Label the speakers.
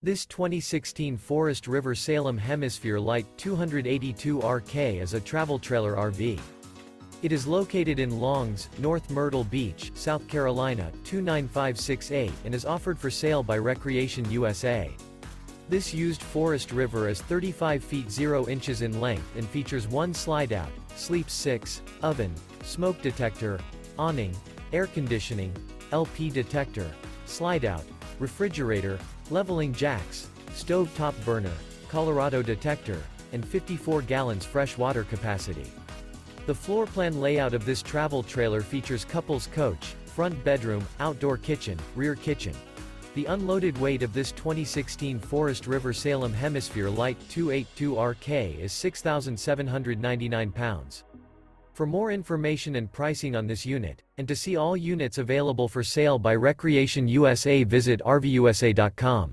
Speaker 1: This 2016 Forest River Salem Hemisphere Lite 282RK is a travel trailer RV. It is located in Longs, North Myrtle Beach, South Carolina, 29568 and is offered for sale by Recreation USA. This used Forest River is 35 feet 0 inches in length and features one slide-out, sleeps 6, oven, smoke detector, awning, air conditioning, LP detector, slide-out, refrigerator, leveling jacks, stove top burner, Colorado detector, and 54 gallons fresh water capacity. The floor plan layout of this travel trailer features couples coach, front bedroom, outdoor kitchen, rear kitchen. The unloaded weight of this 2016 Forest River Salem Hemisphere Lite 282RK is 6,799 pounds. For more information and pricing on this unit, and to see all units available for sale by Recreation USA, visit RVUSA.com.